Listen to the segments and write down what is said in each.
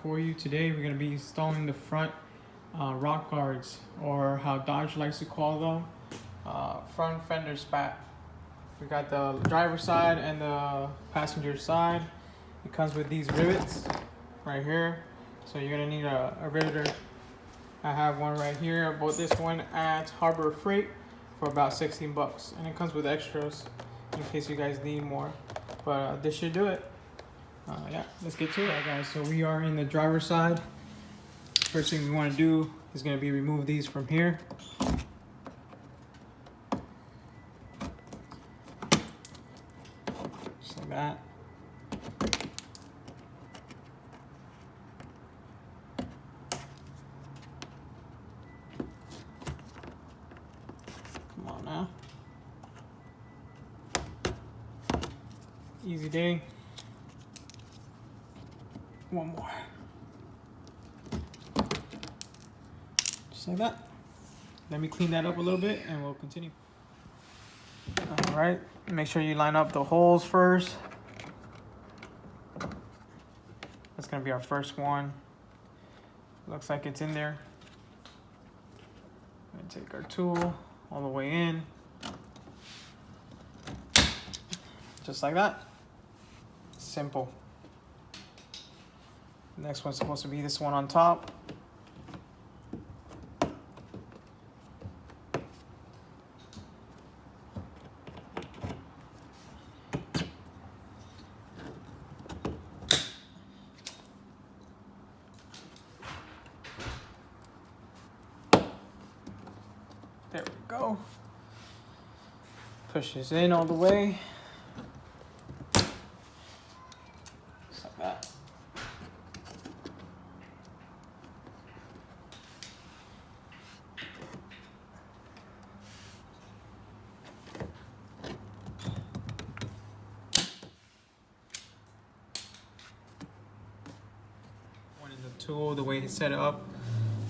for you. Today we're going to be installing the front rock guards, or how Dodge likes to call them, front fender spat. We got the driver's side and the passenger side. It comes with these rivets right here, so you're going to need a riveter. I have one right here. I bought this one at Harbor Freight for about 16 bucks, and it comes with extras in case you guys need more, but this should do it. Yeah, let's get to it. Alright guys, so we are in the driver's side. First thing we want to do is going to be remove these from here. Just like that. Come on now. Easy day. One more. Just like that. Let me clean that up a little bit and we'll continue. All right, make sure you line up the holes first. That's gonna be our first one. Looks like it's in there. I'm gonna take our tool all the way in. Just like that. Simple. Next one's supposed to be this one on top. There we go. Push this in all the way. Just like that. Tool, the way it's set up,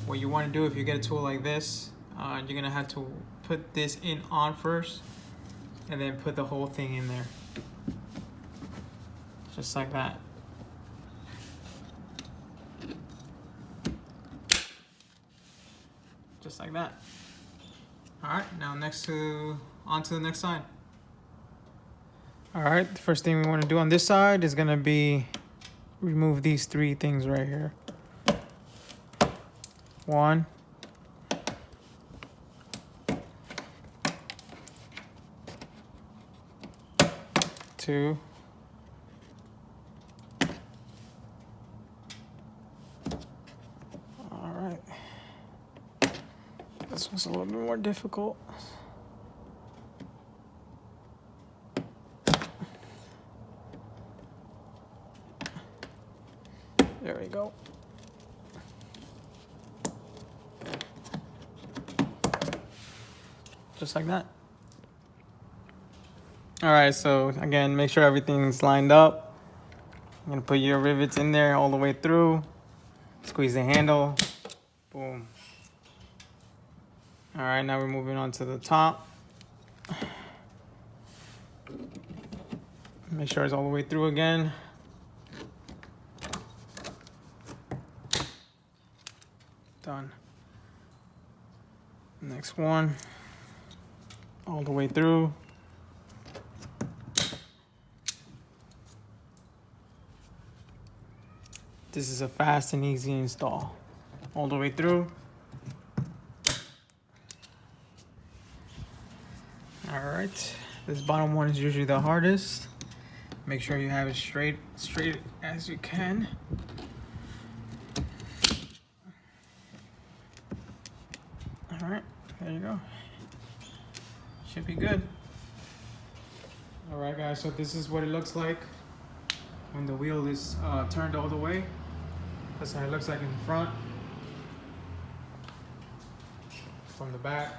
what you want to do if you get a tool like this, you're gonna have to put this in on first and then put the whole thing in there, just like that. Just like that. All right, now on to the next side. All right, the first thing we want to do on this side is gonna be remove these three things right here. 1, 2, all right. This one's a little bit more difficult. There we go. Just like that. All right, so again, make sure everything's lined up. I'm gonna put your rivets in there all the way through. Squeeze the handle. Boom. All right, now we're moving on to the top. Make sure it's all the way through again. Done. Next one. All the way through. This is a fast and easy install. All the way through. All right, this bottom one is usually the hardest. Make sure you have it straight as you can. All right, there you go. Should be good. All right guys, so this is what it looks like when the wheel is turned all the way. That's how it looks like in the front. From the back,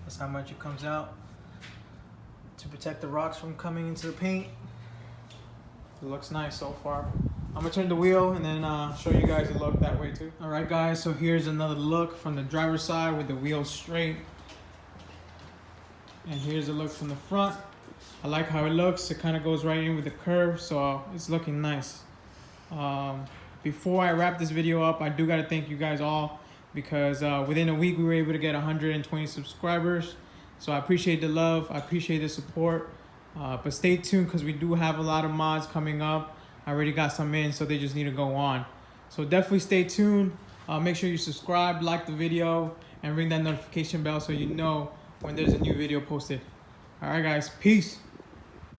that's how much it comes out to protect the rocks from coming into the paint. It looks nice so far. I'm gonna turn the wheel and then show you guys the look that way too. All right guys, so here's another look from the driver's side with the wheels straight. And here's a look from the front. I like how it looks. It kind of goes right in with the curve, so it's looking nice. Before I wrap this video up, I do gotta thank you guys all, because within a week we were able to get 120 subscribers. So I appreciate the love, I appreciate the support. But stay tuned, because we do have a lot of mods coming up. I already got some in, so they just need to go on. So definitely stay tuned. Make sure you subscribe, like the video, and ring that notification bell so you know when there's a new video posted. All right, guys, peace.